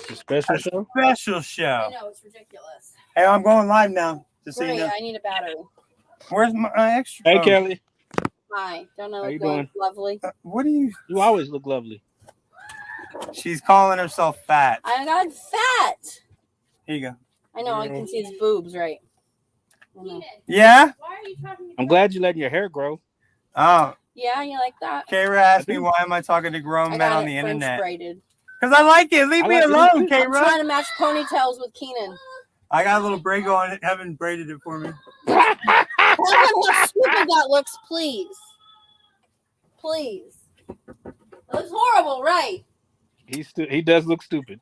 It's a special show. Special show. I know, it's ridiculous. Hey, I'm going live now. Just so Great, you know. I need a battery. Where's my extra? Hey, Kelly. Hi, don't I How look you doing? lovely? What are you? You always look lovely. She's calling herself fat. I got fat. Here you go. I know, I can see his boobs, right? I know. Yeah? Why are you talking? I'm glad you letting your hair grow. Oh, Yeah, you like that? Kara asked me why am I talking to grown I men got on it the French internet. braided. Because I like it. Leave I me like it alone, too. I'm Kara. trying to match ponytails with Keenan. I got a little braid on it. Haven't braided it for me. Tell him how stupid that looks, please. Please. It looks horrible, right? He does look stupid.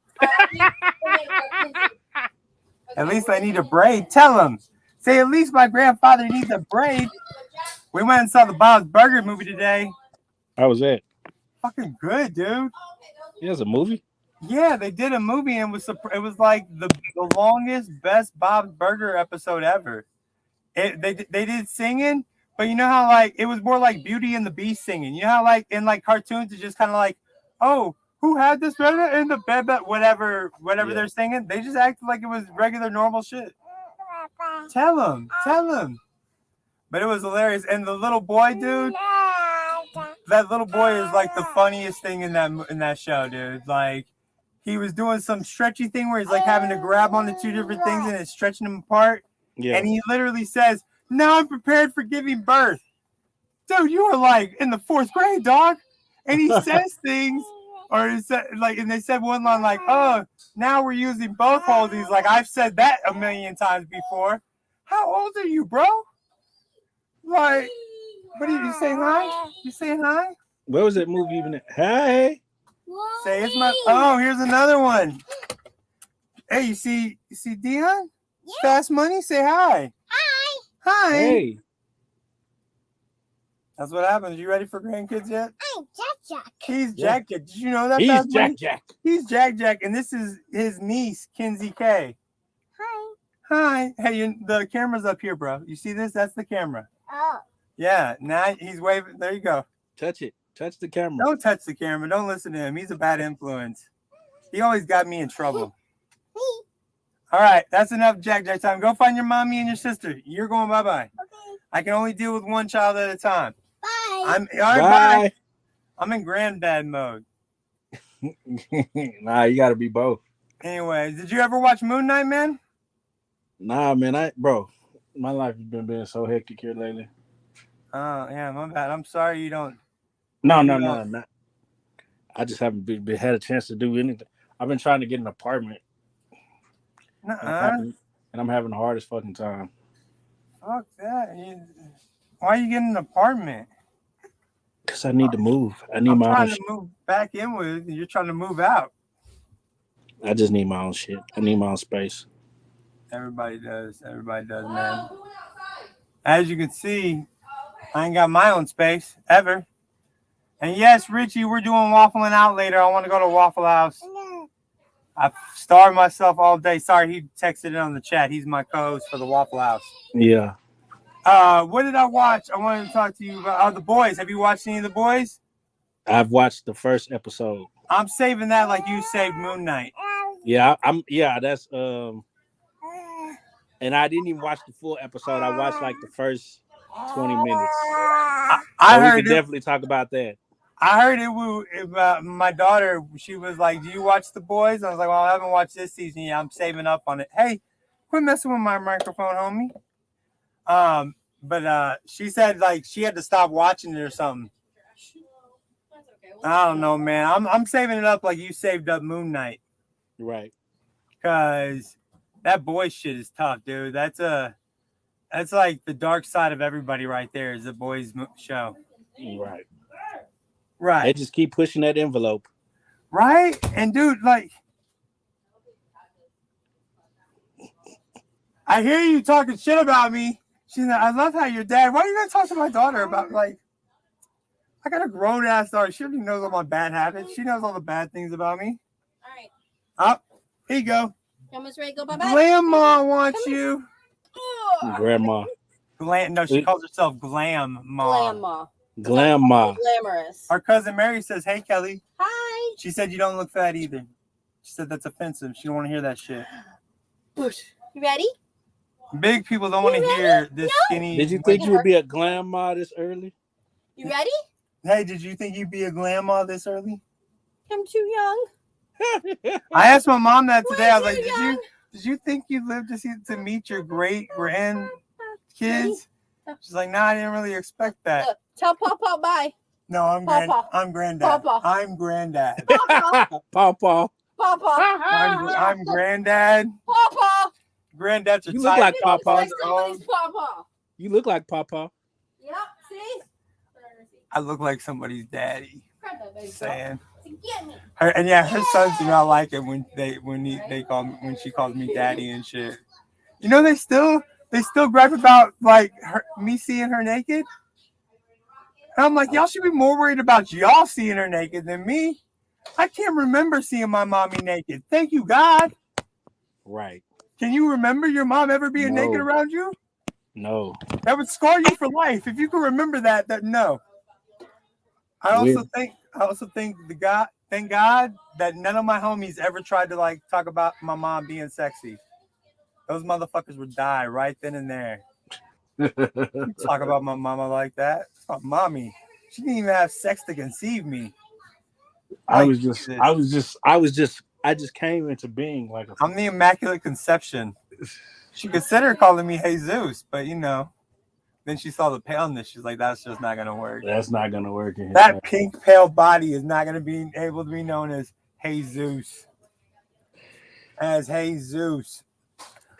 At least I need a braid. Tell him. Say at least my grandfather needs a braid. We went and saw the Bob's Burger movie today. How was that? Fucking good, dude. He has a movie. Yeah, they did a movie and it was like the longest, best Bob's Burger episode ever. They did singing, but you know how like it was more like Beauty and the Beast singing. You know how like in like cartoons it's just kind of like, oh, who had this in the bed, whatever they're singing. They just acted like it was regular normal shit. Tell him. But it was hilarious, and the little boy, dude. That little boy is like the funniest thing in that show, dude. Like. He was doing some stretchy thing where he's like having to grab onto two different things and it's stretching them apart. Yeah. And he literally says, "Now I'm prepared for giving birth." Dude, you are like in the 4th grade, dog. And he says things, or he said like, and they said one line like, "Oh, now we're using both holes." He's like, "I've said that a million times before." How old are you, bro? Like, what are you saying hi? You saying hi? Where was that movie even? Hey. Say it's my. Oh, here's another one. Hey, you see Dion? Yeah. Fast Money. Say hi. Hi. Hey. That's what happens. You ready for grandkids yet? I'm Jack. He's Jack. Did you know that? He's Fast Money? Jack. He's Jack, and this is his niece, Kinsey K. Hi. Hey, the camera's up here, bro. You see this? That's the camera. Oh. Yeah. Now he's waving. There you go. Touch it. Touch the camera. Don't touch the camera. Don't listen to him. He's a bad influence. He always got me in trouble. All right, that's enough Jack time. Go find your mommy and your sister. You're going bye-bye. Okay. I can only deal with one child at a time. Bye. Bye. I'm in granddad mode. Nah, you got to be both. Anyway, did you ever watch Moon Knight, man? Nah, man, my life has been being so hectic here lately. Oh, yeah, my bad. I'm sorry you don't. No. I just haven't had a chance to do anything. I've been trying to get an apartment. And I'm having the hardest fucking time. Fuck that. Why are you getting an apartment? Because I need to move. I need I'm my own trying shit. to move back in with you. You're trying to move out. I just need my own shit. I need my own space. Everybody does, man. As you can see, I ain't got my own space ever. And yes, Richie, we're doing waffling out later. I want to go to Waffle House. I've starved myself all day. Sorry, he texted it on the chat. He's my co-host for the Waffle House. Yeah. What did I watch? I wanted to talk to you about The Boys. Have you watched any of The Boys? I've watched the first episode. I'm saving that like you saved Moon Knight. Yeah, that's and I didn't even watch the full episode. I watched like the first 20 minutes. I heard we could definitely talk about that. I heard it my daughter. She was like, "Do you watch The Boys?" I was like, "Well, I haven't watched this season yet. I'm saving up on it." Hey, quit messing with my microphone, homie. But she said like she had to stop watching it or something. I don't know, man. I'm saving it up like you saved up Moon Knight. Right. Because that boy shit is tough, dude. That's like the dark side of everybody right there is The Boys show. Right. They just keep pushing that envelope. Right? And dude, like I hear you talking shit about me. She's like, I love how your dad. Why are you gonna talk to my daughter about like I got a grown ass daughter. She already knows all my bad habits. She knows all the bad things about me. All right. Up. Here you go. Almost ready to go bye-bye. Grandma wants you. Grandma. No, she calls herself Glam Ma. Glamorous. Our cousin Mary says, "Hey, Kelly." Hi. She said you don't look fat either. She said that's offensive. She don't want to hear that shit. You ready? Big people don't want to hear this skinny. Did you think you would be a grandma this early? You ready? Hey, did you think you'd be a grandma this early? I'm too young. I asked my mom that today. I was Way like, too did you think you'd live to meet your great grandkids? She's like, no, I didn't really expect that. Look, tell Papa bye. No, I'm granddad. Papa. I'm granddad. Papa. Papa. Papa. I'm granddad. Papa. Granddads are You look like tired. Papa. Somebody's Papa. You look like Papa. Yep, see? I look like somebody's daddy. Grab that baby. Saying. Get me. Her sons do not like it when she calls me daddy and shit. You know they still gripe about like me seeing her naked. And I'm like, y'all should be more worried about y'all seeing her naked than me. I can't remember seeing my mommy naked. Thank you, God. Right. Can you remember your mom ever being naked around you? No. That would scar you for life. If you can remember that no. I also think thank God that none of my homies ever tried to like talk about my mom being sexy. Those motherfuckers would die right then and there. You talk about my mama like that. It's my mommy. She didn't even have sex to conceive me. I just came into being like I'm the Immaculate Conception. She considered calling me Jesus, but you know, then she saw the paleness. She's like, that's just not gonna work. That's not gonna work. That pink pale body is not gonna be able to be known as Jesus.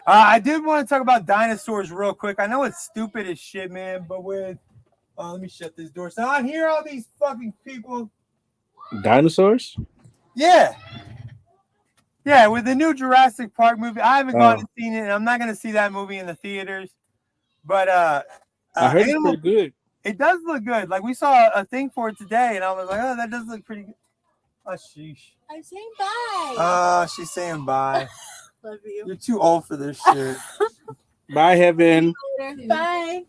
I did want to talk about dinosaurs real quick. I know it's stupid as shit, man, but with let me shut this door. So I hear all these fucking people. Dinosaurs? Yeah, with the new Jurassic Park movie. I haven't gone and seen it, and I'm not gonna see that movie in the theaters. But I heard it's pretty good. It does look good. Like we saw a thing for it today, and I was like, oh, that does look pretty good. Oh, sheesh. I'm saying bye. She's saying bye. Love you. You're too old for this shit. Bye, Heaven. Bye.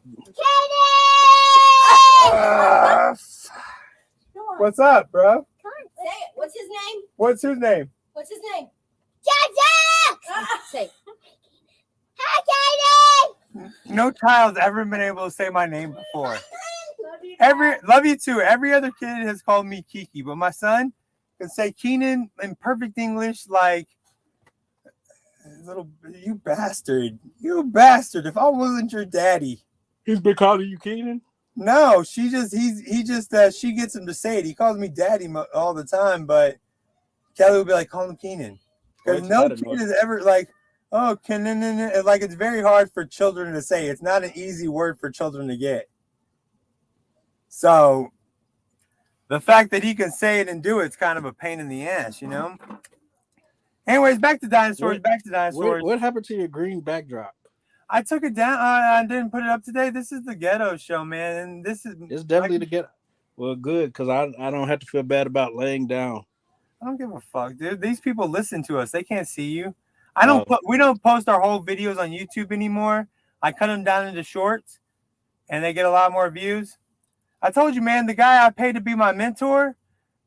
What's up, bro? Say it. What's his name? What's his name? What's his name? Jaja! Say. Hi, Katie! No child's ever been able to say my name before. Love you. Love you too. Every other kid has called me Kiki, but my son can say Keenan in perfect English, like little you bastard. If I wasn't your daddy. He's been calling you Keenan? No, she gets him to say it. He calls me daddy all the time, but Kelly would be like, call him Keenan. Because no kid is ever like, oh, Keenan. Like, it's very hard for children to say. It's not an easy word for children to get. So the fact that he can say it and do it's kind of a pain in the ass, you know? Anyways, back to dinosaurs. What happened to your green backdrop? I took it down. I didn't put it up today. This is the ghetto show, man. And It's definitely the ghetto. Well, good, because I don't have to feel bad about laying down. I don't give a fuck, dude. These people listen to us. They can't see you. We don't post our whole videos on YouTube anymore. I cut them down into shorts, and they get a lot more views. I told you, man, the guy I paid to be my mentor,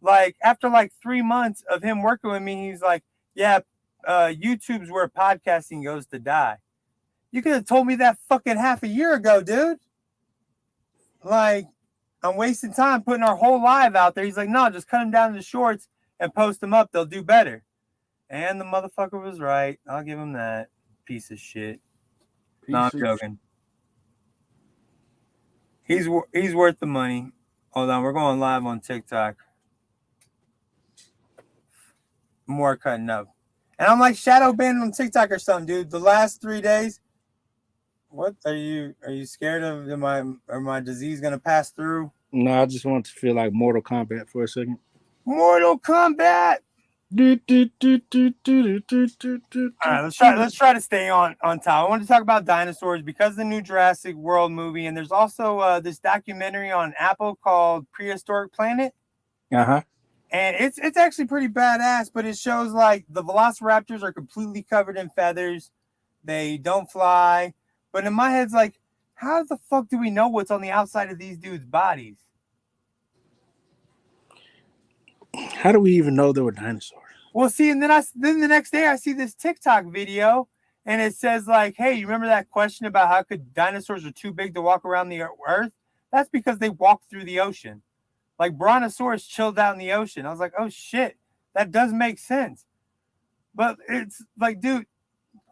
like after like 3 months of him working with me, he's like, yeah, YouTube's where podcasting goes to die. You could have told me that fucking half a year ago, dude. Like, I'm wasting time putting our whole live out there. He's like, no, just cut them down into shorts and post them up. They'll do better. And the motherfucker was right. I'll give him that. Piece of shit. No, I'm joking. He's worth the money. Hold on, we're going live on TikTok. More cutting up. And I'm like shadow banned on TikTok or something, dude. The last 3 days. What are you scared of? My disease gonna pass through? No, I just want to feel like Mortal Kombat for a second. Mortal Kombat. All right, let's try to stay on top. I want to talk about dinosaurs because of the new Jurassic World movie, and there's also this documentary on Apple called Prehistoric Planet. Uh-huh. And it's actually pretty badass, but it shows like the velociraptors are completely covered in feathers. They don't fly. But in my head, it's like, how the fuck do we know what's on the outside of these dudes' bodies? How do we even know there were dinosaurs? Well, see, and then the next day I see this TikTok video, and it says like, "Hey, you remember that question about how could dinosaurs are too big to walk around the Earth? That's because they walked through the ocean. Like Brontosaurus chilled out in the ocean." I was like, "Oh shit, that does make sense." But it's like, dude,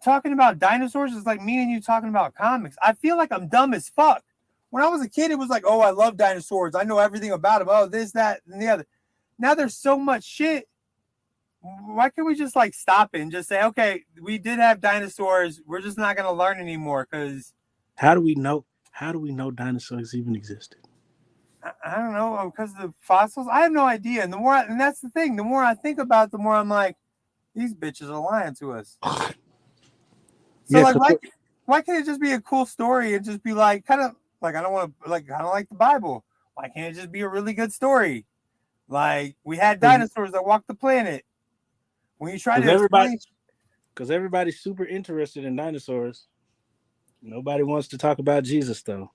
talking about dinosaurs is like me and you talking about comics. I feel like I'm dumb as fuck. When I was a kid, it was like, "Oh, I love dinosaurs. I know everything about them. Oh, this, that, and the other." Now there's so much shit. Why can't we just like stop it and just say, okay, we did have dinosaurs. We're just not gonna learn anymore because How do we know? How do we know dinosaurs even existed? I don't know, because of the fossils. I have no idea. And and that's the thing. The more I think about it, the more I'm like, these bitches are lying to us. So Yeah, like, why can't it just be a cool story and just be like, kind of like I don't want to like kind of like the Bible. Why can't it just be a really good story? Like we had dinosaurs that walked the planet. When you try to explain, because everybody's super interested in dinosaurs. Nobody wants to talk about Jesus though.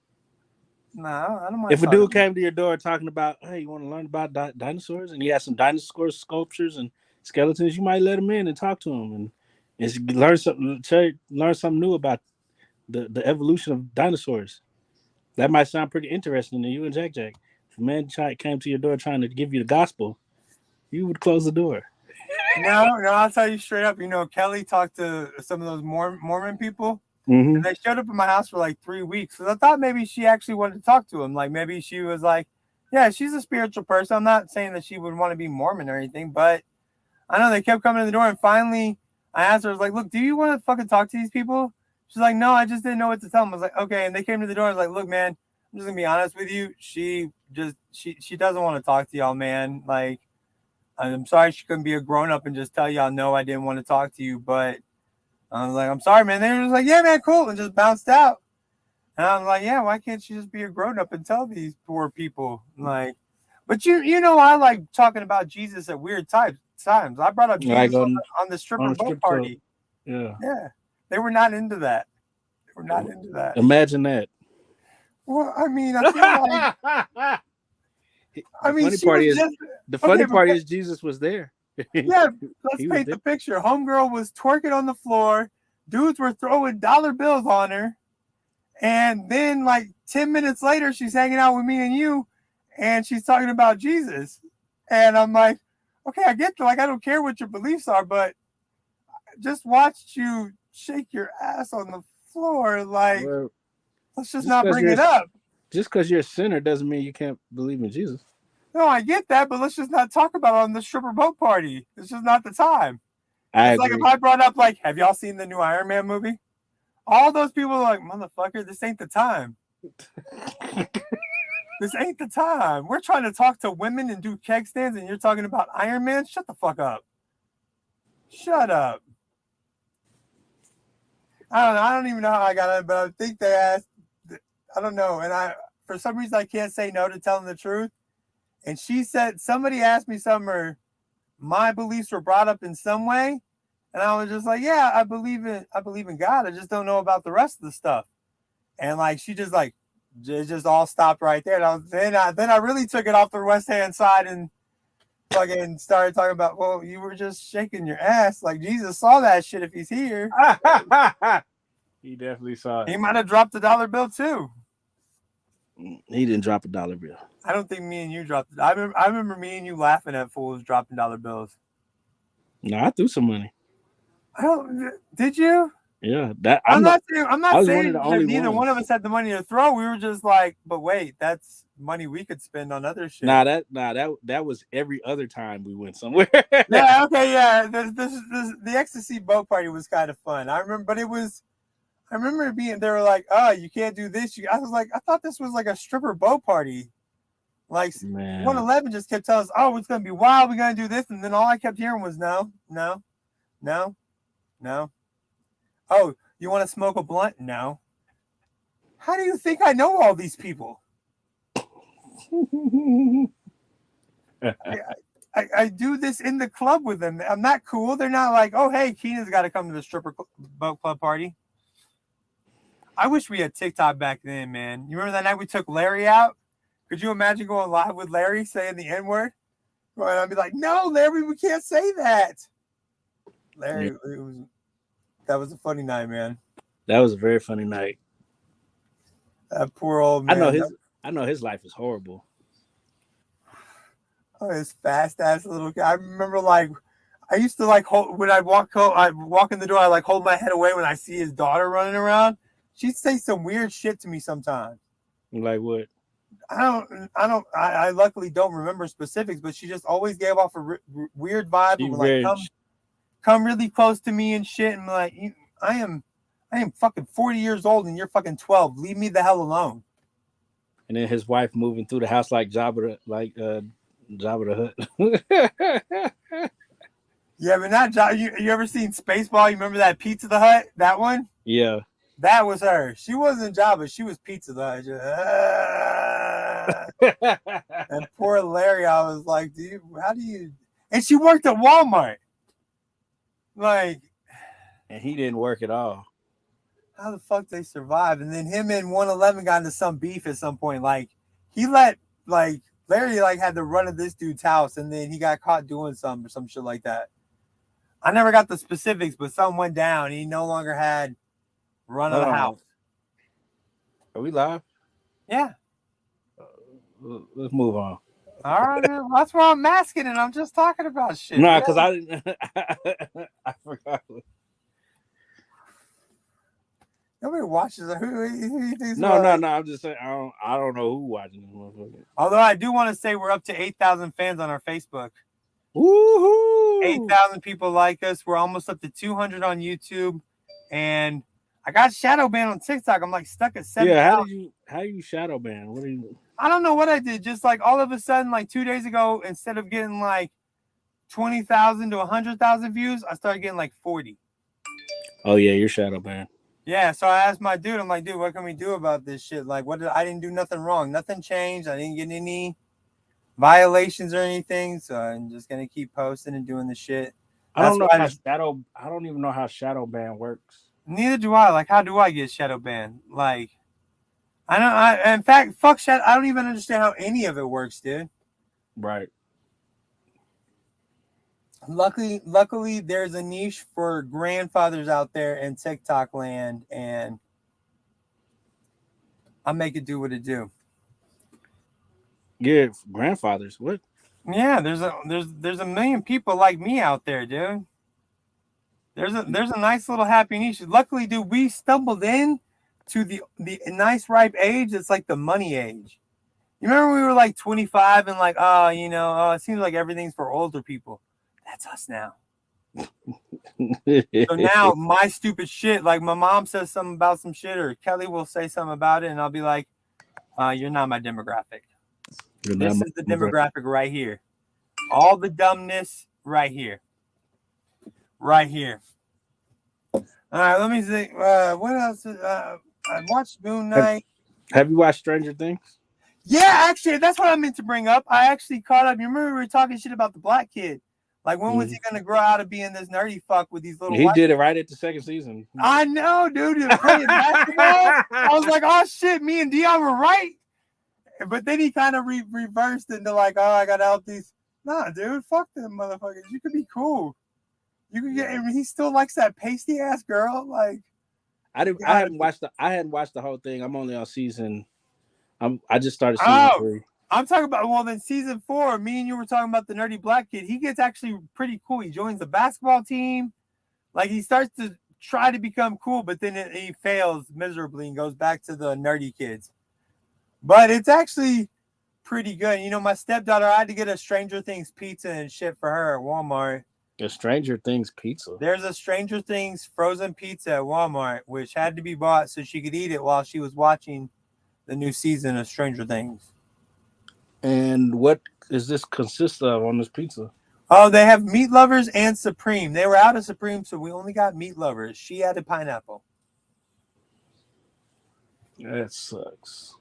no, I don't mind. If a dude came to your door talking about, hey, you want to learn about dinosaurs, and he has some dinosaur sculptures and skeletons, you might let him in and talk to him and learn something new about the evolution of dinosaurs. That might sound pretty interesting to you and Jack Jack. If a man came to your door trying to give you the gospel, you would close the door. No, I'll tell you straight up. You know, Kelly talked to some of those Mormon people. Mm-hmm. And they showed up at my house for like 3 weeks. So I thought maybe she actually wanted to talk to him. Like maybe she was like, yeah, she's a spiritual person. I'm not saying that she would want to be Mormon or anything, but I know they kept coming to the door. And finally, I asked her, I was like, look, do you want to fucking talk to these people? She's like, no, I just didn't know what to tell them. I was like, okay. And they came to the door. I was like, look, man, I'm just gonna be honest with you. She doesn't want to talk to y'all, man. Like, I'm sorry she couldn't be a grown up and just tell y'all no, I didn't want to talk to you, but I was like, I'm sorry, man. They were just like, yeah, man, cool, and just bounced out. And I was like, yeah, why can't she just be a grown up and tell these poor people? Like, but you know, I like talking about Jesus at weird times. I brought up Jesus Like on the stripper boat strip party. club. Yeah, they were not into that. They were not into that. Imagine that. Well, I mean, I feel like. The funny part is Jesus was there. Yeah, let's paint the picture. Homegirl was twerking on the floor. Dudes were throwing dollar bills on her. And then, like 10 minutes later, she's hanging out with me and you, and she's talking about Jesus. And I'm like, okay, I get like I don't care what your beliefs are, but I just watched you shake your ass on the floor. Like, let's just not bring it up. Just because you're a sinner doesn't mean you can't believe in Jesus. No, I get that, but let's just not talk about it on the stripper boat party. It's just not the time. It's like if I brought up, like, have y'all seen the new Iron Man movie? All those people are like, motherfucker, this ain't the time. This ain't the time. We're trying to talk to women and do keg stands, and you're talking about Iron Man? Shut the fuck up. Shut up. I don't know. I don't even know how I got it, but I think they asked. I don't know. And for some reason, I can't say no to telling the truth. And she said, somebody asked me something, or my beliefs were brought up in some way. And I was just like, yeah, I believe in God. I just don't know about the rest of the stuff. And like, she just like, it just all stopped right there. And then I really took it off the West Hand side and fucking started talking about, well, you were just shaking your ass. Like Jesus saw that shit if he's here. He definitely saw it. He might have dropped a dollar bill too. He didn't drop a dollar bill. I don't think me and you dropped it. I remember me and you laughing at fools dropping dollar bills. No, I threw some money. Did you? Yeah, I'm not saying that neither one of us had the money to throw. We were just like, but wait, that's money we could spend on other shit. That was every other time we went somewhere. Yeah, okay, yeah. The ecstasy boat party was kind of fun. I remember it being. They were like, oh, you can't do this. I was like, I thought this was like a stripper boat party. Like 111 just kept telling us, oh, it's gonna be wild. We're gonna do this, and then all I kept hearing was no. Oh, you want to smoke a blunt? No. How do you think I know all these people? I do this in the club with them. I'm not cool. They're not like, oh, hey, Keenan's got to come to the stripper boat club party. I wish we had TikTok back then, man. You remember that night we took Larry out? Could you imagine going live with Larry saying the N-word? And I'd be like, no, Larry, we can't say that. Larry, that was a funny night, man. That was a very funny night. That poor old I know man. his life is horrible. Oh, his fast ass little guy. I remember like I used to like hold when I walk in the door, I like hold my head away when I see his daughter running around. She'd say some weird shit to me sometimes. Like what? I luckily don't remember specifics, but she just always gave off a weird vibe She of like very come really close to me and shit, and like I am fucking 40 years old and you're fucking 12. Leave me the hell alone. and then his wife moving through the house like Jabba the Hutt. Yeah, but not you ever seen Spaceball? You remember that Pizza the Hut? That one? Yeah. That was her. She wasn't Jabba. She was Pizza the Hut. And poor Larry, I was like, how do you? And she worked at Walmart. Like, and he didn't work at all. How the fuck they survived? And then him and 111 got into some beef at some point. Like, he let like Larry like had the run of this dude's house, and then he got caught doing some shit like that. I never got the specifics, but something went down. He no longer had run of the house. Are we live? Yeah. Let's move on. All right, man. That's why I'm masking and I'm just talking about shit. No, because I didn't. I forgot. Nobody watches it. Who thinks No. I'm just saying. I don't know who watching this motherfucker. Although I do want to say we're up to 8,000 fans on our Facebook. Woohoo! 8,000 people like us. We're almost up to 200 on YouTube, and I got shadow banned on TikTok. I'm like stuck at 7. Yeah, how you shadow ban? What are you? I don't know what I did. Just like all of a sudden, like 2 days ago, instead of getting like 20,000 to 100,000 views, I started getting like 40. Oh yeah, you're shadow banned. Yeah, so I asked my dude. I'm like, dude, what can we do about this shit? Like, I didn't do nothing wrong. Nothing changed. I didn't get any violations or anything. So I'm just gonna keep posting and doing the shit. I don't even know how shadow ban works. Neither do I. Like, how do I get shadow banned? Like, in fact, fuck shadow. I don't even understand how any of it works, dude. Right. Luckily, there's a niche for grandfathers out there in TikTok land, and I'll make it do what it do. Yeah, grandfathers. What? Yeah, there's a million people like me out there, dude. There's a nice little happy niche. Luckily, dude, we stumbled in to the nice ripe age. It's like the money age. You remember we were like 25 and like, it seems like everything's for older people. That's us now. So now my stupid shit, like my mom says something about some shit, or Kelly will say something about it, and I'll be like, you're not my demographic. This is the demographic right here. All the dumbness right here. Right here. All right, let me see. What else? I watched Moon Knight. Have you watched Stranger Things? Yeah, actually, that's what I meant to bring up. I actually caught up. You remember we were talking shit about the black kid. Like, when was he going to grow out of being this nerdy fuck with these little He did it right at the second season. I know, dude. Playing basketball. I was like, oh, shit, me and Dion were right. But then he kind of reversed into like, oh, I got to help these. Nah, dude, fuck them motherfuckers. You could be cool. You could get. I mean, he still likes that pasty ass girl. Like, I hadn't watched the whole thing. I'm only on season. I just started season 3. I'm talking about, then season 4, me and you were talking about the nerdy black kid. He gets actually pretty cool. He joins the basketball team. Like, he starts to try to become cool, but then he fails miserably and goes back to the nerdy kids. But it's actually pretty good. You know, my stepdaughter, I had to get a Stranger Things pizza and shit for her at Walmart. A Stranger Things pizza? There's a Stranger Things frozen pizza at Walmart, which had to be bought so she could eat it while she was watching the new season of Stranger Things. And what does this consist of on this pizza? Oh, they have meat lovers and Supreme. They were out of Supreme, so we only got meat lovers. She added pineapple. That sucks.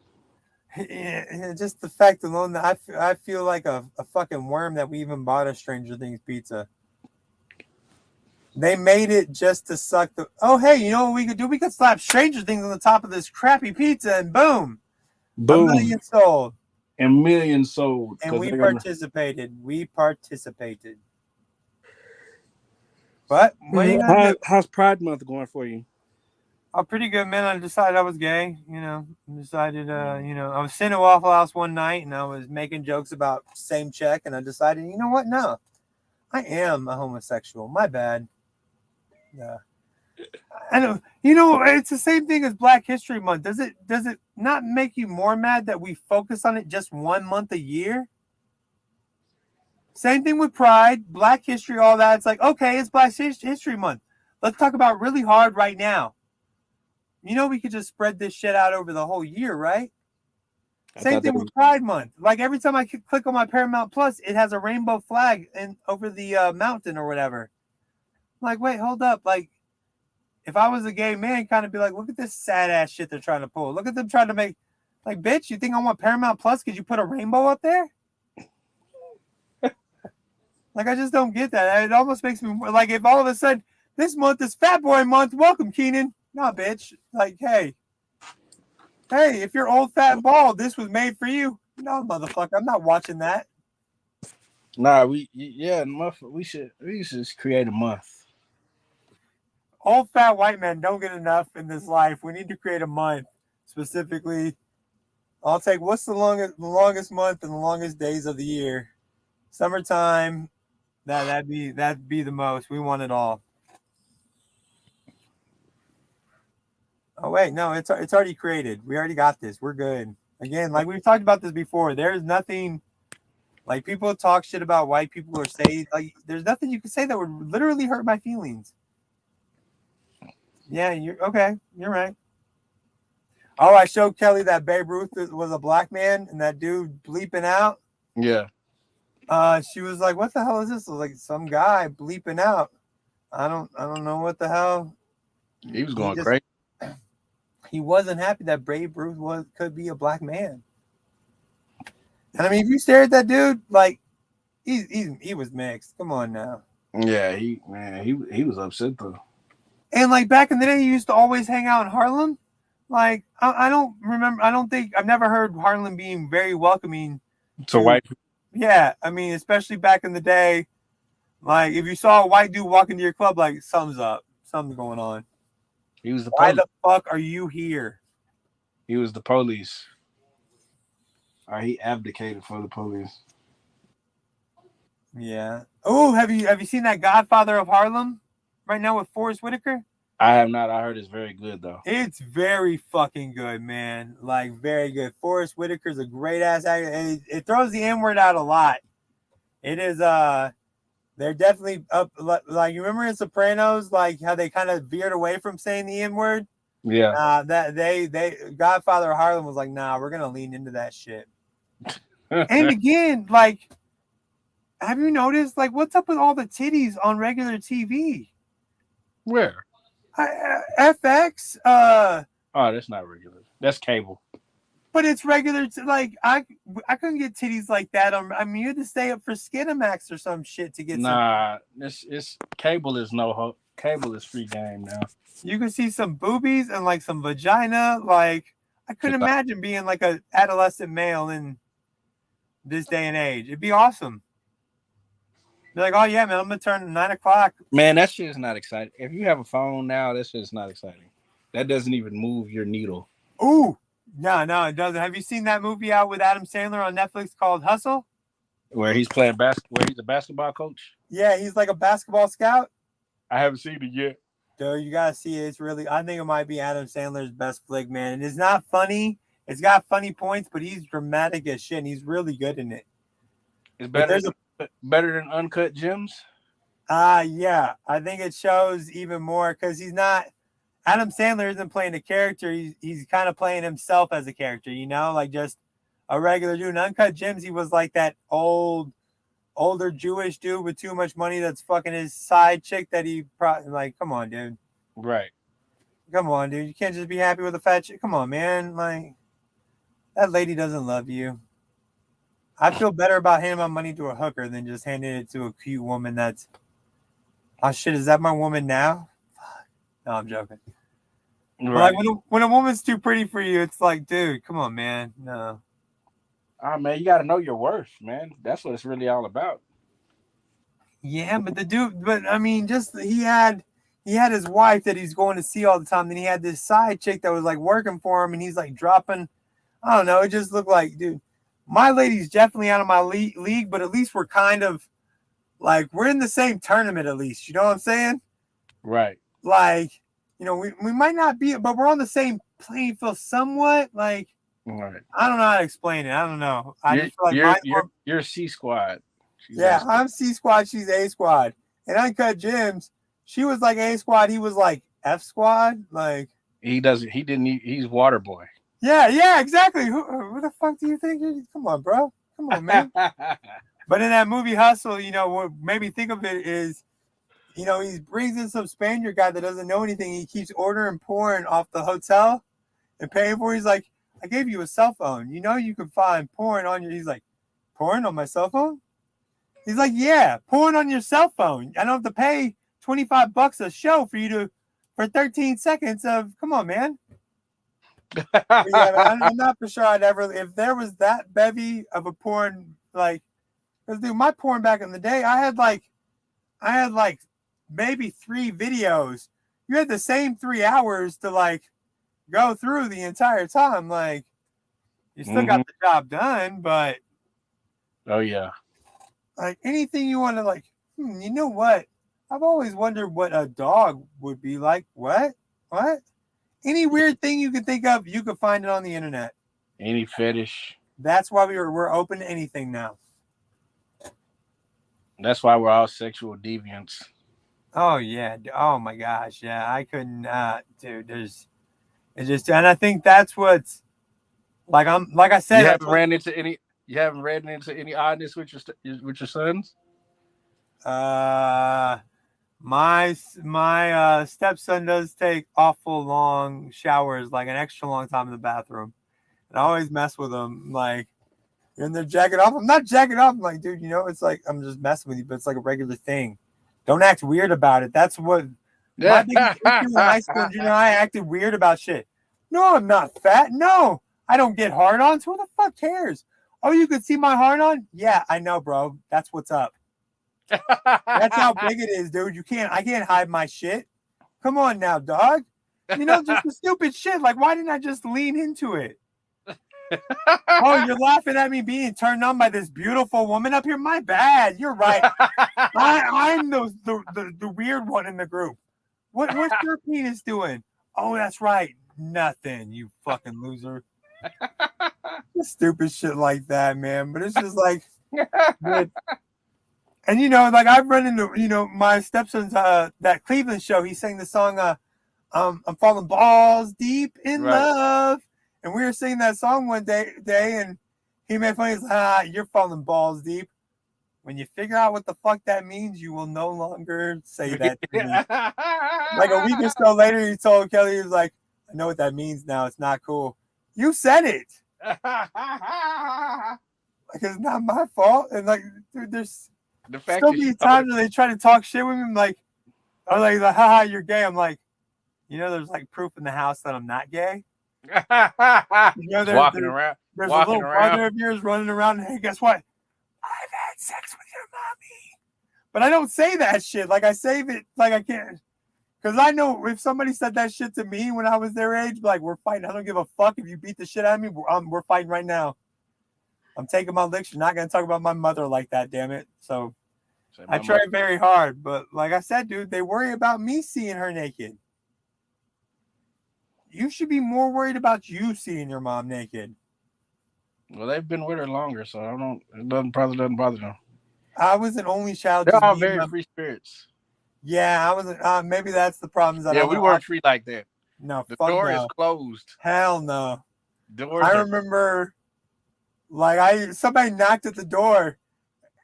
Yeah, just the fact alone that I feel like a fucking worm that we even bought a Stranger Things pizza. They made it just to suck the. Oh, hey, you know what we could do? We could slap Stranger Things on the top of this crappy pizza, and boom, boom, $1 million sold. And millions sold. And we participated. We participated. But what are you gonna do? How's Pride Month going for you? I'm pretty good, man. I decided I was gay. I decided, I was sitting at Waffle House one night and I was making jokes about same check, and I decided, you know what? No, I am a homosexual. My bad. Yeah. I know. It's the same thing as Black History Month. Does it not make you more mad that we focus on it just 1 month a year? Same thing with Pride, Black History, all that. It's like, okay, it's Black History Month. Let's talk about really hard right now. We could just spread this shit out over the whole year, right? I Same thought that thing was with Pride Month. Like every time I click on my Paramount Plus, it has a rainbow flag over the mountain or whatever. I'm like, wait, hold up. Like, if I was a gay man, kind of be like, look at this sad ass shit they're trying to pull. Look at them trying to make, like, bitch, you think I want Paramount Plus because you put a rainbow up there? Like, I just don't get that. It almost makes me like, if all of a sudden this month is Fat Boy Month, welcome, Keenan. Nah, bitch. Like, hey, if you're old, fat, and bald, this was made for you. No, motherfucker, I'm not watching that. nah. We should just create a month. Old, fat, white men don't get enough in this life. We need to create a month specifically. I'll take what's the longest month and the longest days of the year. Summertime. That'd be the most. We want it all. Oh wait, no, it's already created. We already got this. We're good. Again, like we've talked about this before. There's nothing like people talk shit about white people or say like there's nothing you can say that would literally hurt my feelings. Yeah, you're okay. You're right. Oh, I showed Kelly that Babe Ruth was a black man and that dude bleeping out. Yeah. She was like, "What the hell is this?" I was like, "Some guy bleeping out." I don't know what the hell. He was going crazy. He wasn't happy that Babe Ruth could be a black man. And I mean, if you stare at that dude, like he was mixed. Come on now. Yeah, he was upset though. And like back in the day, he used to always hang out in Harlem. Like I don't remember. I don't think I've never heard Harlem being very welcoming To white people. Yeah, I mean, especially back in the day, like if you saw a white dude walk into your club, like something's up, something's going on. He was the Why police. the fuck are you here? He was the police. Or he abdicated for the police. Yeah. Oh, have you seen that Godfather of Harlem right now with Forrest Whitaker? I have not. I heard it's very good though. It's very fucking good, man. Like very good. Forrest Whitaker's a great ass actor. And it throws the N word out a lot. It is they're definitely up. Like you remember in Sopranos, like how they kind of veered away from saying the N word. Yeah. That they Godfather of Harlem was like, nah, we're gonna lean into that shit. And again, like, have you noticed like what's up with all the titties on regular TV? Where? FX. Oh, that's not regular. That's cable. But it's regular. I couldn't get titties like that. I mean, you had to stay up for Skinamax or some shit to get. Nah, it's cable is no hope. Cable is free game now. You can see some boobies and like some vagina. Like I couldn't imagine being like an adolescent male in this day and age. It'd be awesome. They're like, oh yeah, man, I'm gonna turn 9 o'clock. Man, that shit is not exciting. If you have a phone now, that shit is not exciting. That doesn't even move your needle. Ooh, no, it doesn't. Have you seen that movie out with Adam Sandler on Netflix called Hustle? Where he's playing basketball, where he's a basketball coach? Yeah, he's like a basketball scout. I haven't seen it yet. Dude, you gotta see it. It's really, I think it might be Adam Sandler's best flick, man. And it's not funny. It's got funny points, but he's dramatic as shit, and he's really good in it. It's better than Uncut Gems? Yeah. I think it shows even more because he's not. Adam Sandler isn't playing a character. He's kind of playing himself as a character, like just a regular dude. In Uncut Gems, he was like that older Jewish dude with too much money that's fucking his side chick that he like. Come on, dude. Right. Come on, dude. You can't just be happy with a fat chick. Come on, man. Like that lady doesn't love you. I feel better about handing my money to a hooker than just handing it to a cute woman that's. Oh shit! Is that my woman now? No, I'm joking. Right. Like when a woman's too pretty for you, it's like, dude, come on, man. No. Man, you got to know your worth, man. That's what it's really all about. Yeah, but the dude, but I mean, just he had his wife that he's going to see all the time. Then he had this side chick that was like working for him, and he's like dropping. I don't know. It just looked like, dude, my lady's definitely out of my league, but at least we're kind of like we're in the same tournament. At least, you know what I'm saying? Right. Like, we might not be, but we're on the same playing field somewhat. Like, Right. I don't know how to explain it. I don't know. I just feel like You're C squad. She's yeah, A squad. I'm C squad. She's A squad. And Uncut Gems, she was like A squad. He was like F squad. Like, He doesn't. He didn't. He's water boy. yeah, exactly. Who the fuck do you think? Come on, bro. Come on, man. But in that movie Hustle, what made me think of it is, he brings in some Spaniard guy that doesn't know anything. He keeps ordering porn off the hotel and paying for it. He's like, I gave you a cell phone. You can find porn on your. He's like, porn on my cell phone? He's like, yeah, porn on your cell phone. I don't have to pay $25 a show for 13 seconds of. Come on, man. But yeah, I'm not for sure I'd ever, if there was that bevy of a porn, like, because dude, my porn back in the day, I had like maybe 3 videos. You had the same 3 hours to like go through the entire time. Like, you still got the job done, but oh yeah. like anything you want to like, you know what? I've always wondered what a dog would be like. What? Any weird thing you can think of, you could find it on the internet. Any fetish. That's why we're open to anything now. That's why we're all sexual deviants. Oh yeah. Oh my gosh. Yeah. I couldn't dude, it's just, and I think that's what's like I said, You haven't ran into any oddness with your sons? My stepson does take awful long showers, like an extra long time in the bathroom. And I always mess with him, like, and they're jacking off. I'm not jacking off. I'm like, dude, it's like I'm just messing with you, but it's like a regular thing. Don't act weird about it. That's what my biggest issue in high school and junior high. I acted weird about shit. No, I'm not fat. No, I don't get hard on. So who the fuck cares? Oh, you could see my hard on? Yeah, I know, bro. That's what's up. That's how big it is, dude. I can't hide my shit. Come on now, dog. Just the stupid shit. Like, why didn't I just lean into it? Oh, you're laughing at me being turned on by this beautiful woman up here? My bad. You're right. I'm the weird one in the group. What's your penis doing? Oh, that's right. Nothing, you fucking loser. Stupid shit like that, man. But it's just like, and like I've run into my stepson's that Cleveland show. He sang the song I'm falling balls deep in love, and we were singing that song one day, and he made fun. He's like, you're falling balls deep. When you figure out what the fuck that means, you will no longer say that to me. Like a week or so later, he told Kelly, he was like, I know what that means now. It's not cool. You said it. Like, it's not my fault. And like, dude, there's still be times when they try to talk shit with me. I'm like, haha, you're gay. I'm like, there's like proof in the house that I'm not gay. Walking around. There's a little brother of yours running around. And, hey, guess what? I've had sex with your mommy. But I don't say that shit. Like, I save it like I can't. Because I know if somebody said that shit to me when I was their age, like, we're fighting. I don't give a fuck if you beat the shit out of me. We're fighting right now. I'm taking my licks. You're not going to talk about my mother like that, damn it. So I try very hard. But like I said, dude, they worry about me seeing her naked. You should be more worried about you seeing your mom naked. Well, they've been with her longer, so it doesn't bother them. I was an only child. They're all very free spirits. Yeah, I wasn't. Maybe that's the problem. Yeah, we weren't free like that. No, the door is closed. Hell no. I remember, like, somebody knocked at the door.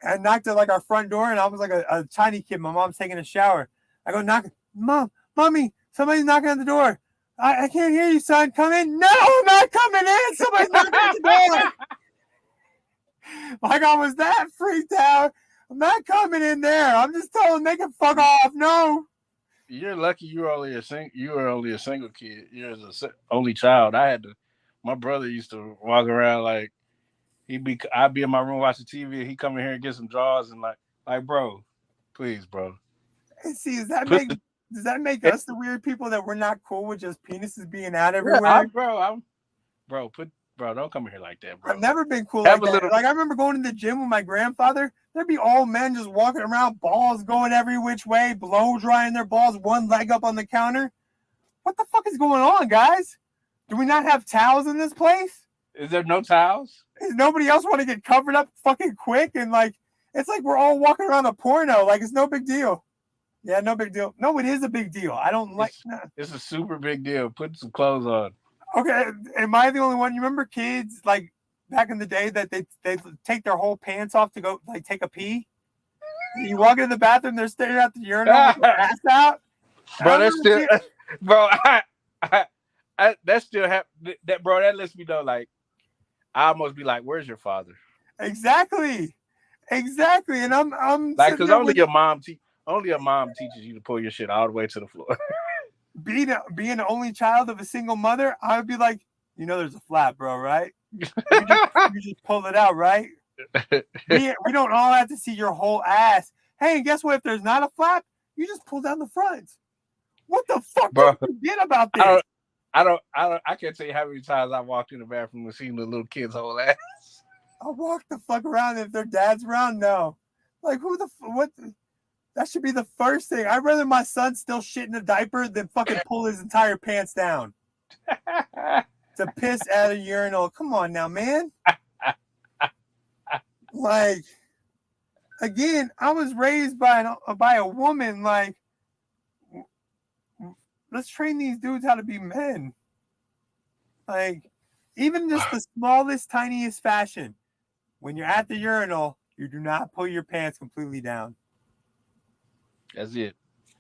I knocked at like our front door, and I was like a tiny kid. My mom's taking a shower. I go knock, mommy, somebody's knocking at the door. I can't hear you, son. Come in. No, I'm not coming in. Somebody's knocking at the door. Like I was that freaked out. I'm not coming in there. I'm just telling them they can fuck off. No. You're lucky you were only a single kid. You're the only child. My brother used to walk around like I'd be in my room watching TV, and he'd come in here and get some drawers and like, bro, Please, bro. And see, does that Put make us the weird people that we're not cool with just penises being out yeah, everywhere? bro, don't come here like that, bro. I've never been cool Have like a that. little. Like I remember going to the gym with my grandfather. There'd be old men just walking around, balls going every which way, blow drying their balls, one leg up on the counter. What the fuck is going on, guys? Do we not have towels in this place? Is there no towels? Does nobody else want to get covered up fucking quick? And like, it's like we're all walking around a porno. Like it's no big deal. Yeah, no big deal. No, it is a big deal. I don't like. It's a super big deal. Put some clothes on. Okay, am I the only one? You remember kids like back in the day that they take their whole pants off to go like take a pee? You walk into the bathroom, they're staring at the urinal with their ass out. Bro, that's still, bro. I that still happen. That bro, that lets me know. Like, I almost be like, "Where's your father?" Exactly. And I'm Like, because only your mom teaches you to pull your shit all the way to the floor. being the only child of a single mother, I would be like, there's a flap, bro, right? You just pull it out, right? We don't all have to see your whole ass. Hey, and guess what? If there's not a flap, you just pull down the front. What the fuck Bro, do you forget about this? I can't tell you how many times I walked in the bathroom and seen the little kid's whole ass. I'll walk the fuck around if their dad's around. No, like what? That should be the first thing. I'd rather my son still shit in a diaper than fucking pull his entire pants down to piss at a urinal. Come on now, man. Like, again, I was raised by a woman. Like, let's train these dudes how to be men. Like, even just the smallest, tiniest fashion. When you're at the urinal, you do not pull your pants completely down. That's it.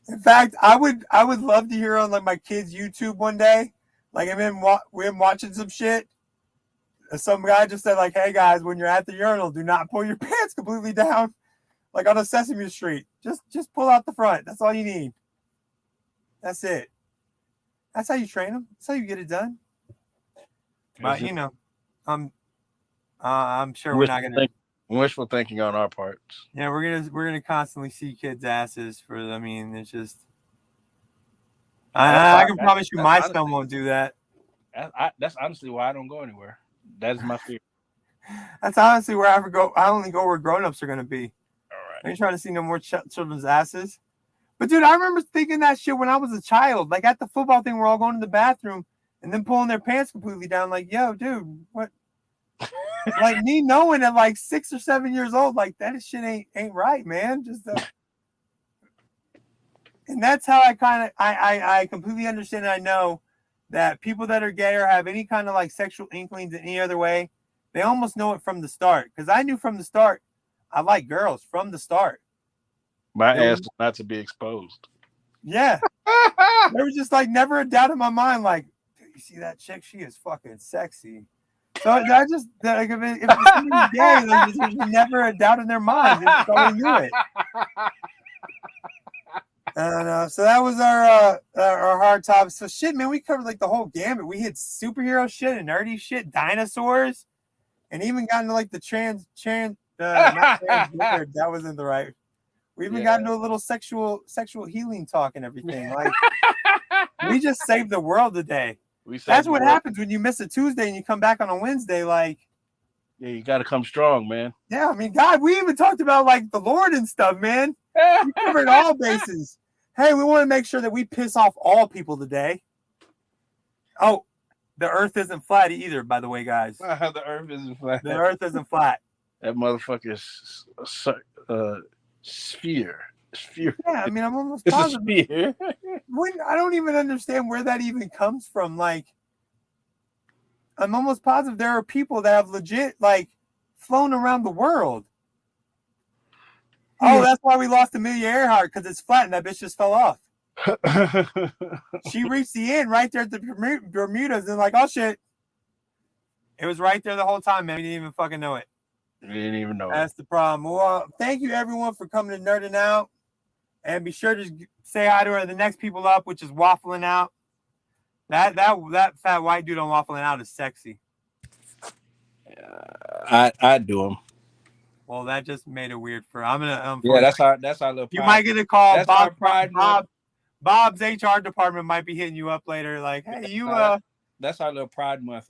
In fact, I would love to hear on like my kids' YouTube one day. Like we're watching some shit. Some guy just said like, "Hey guys, when you're at the urinal, do not pull your pants completely down." Like on a Sesame Street, just pull out the front. That's all you need. That's it. That's how you train them. That's how you get it done. But I'm sure we're not gonna. Wishful thinking on our parts. Yeah, we're gonna constantly see kids' asses for. I mean, it's just. I can promise you, my son won't do that. That's honestly why I don't go anywhere. That's my fear. That's honestly where I ever go. I only go where grown-ups are gonna be. All right. I ain't trying to see no more children's asses. But dude, I remember thinking that shit when I was a child. Like at the football thing, we're all going to the bathroom and then pulling their pants completely down. Like, yo, dude, what? Like me knowing at like 6 or 7 years old, like that shit ain't right, man. Just and that's how I completely understand. And I know that people that are gay or have any kind of like sexual inklings in any other way, they almost know it from the start. Because I knew from the start, I like girls from the start. My ass is not to be exposed. Yeah, there was just like never a doubt in my mind. Like, you see that chick? She is fucking sexy. So I just like if it's gay, like, there's never a doubt in their mind. They just always knew it. And so that was our hard topic. So shit, man, we covered like the whole gamut. We hit superhero shit and nerdy shit, dinosaurs, and even got into like the not transgender, that wasn't the right. We even got into a little sexual healing talk and everything. Like we just saved the world today. That's what happens when you miss a Tuesday and you come back on a Wednesday. Like, yeah, you got to come strong, man. Yeah, I mean, God, we even talked about like the Lord and stuff, man. We covered all bases. Hey, we want to make sure that we piss off all people today. Oh, the Earth isn't flat either, by the way, guys. The Earth isn't flat. The Earth isn't flat. That motherfucker is sphere. Yeah, I mean, I'm almost positive. I don't even understand where that even comes from. Like, I'm almost positive there are people that have legit, like, flown around the world. Oh, that's why we lost Amelia Earhart, because it's flat and that bitch just fell off. She reached the end right there at the Bermudas and like, oh, shit. It was right there the whole time, man. We didn't even fucking know it. We didn't even know That's the problem. Well, thank you, everyone, for coming to NerdN Out. And be sure to say hi to the next people up, which is Waffling Out. That fat white dude on Waffling Out is sexy. I do him. Well, that just made it weird for. I'm gonna. Yeah, that's our little. You Pride. might get a call. That's our Pride Month. Bob's HR department might be hitting you up later. Like, hey, you. That's our little Pride Month.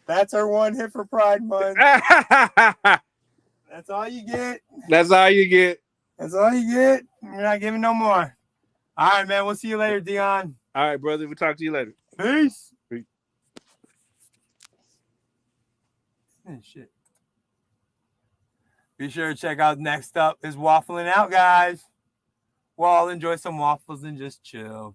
That's our one hit for Pride Month. That's all you get. That's all you get. That's all you get. You're not giving no more. All right, man. We'll see you later, Dion. All right, brother. We'll talk to you later. Peace. Shit. Be sure to check out next up is Waffling Out, guys. Well, enjoy some waffles and just chill.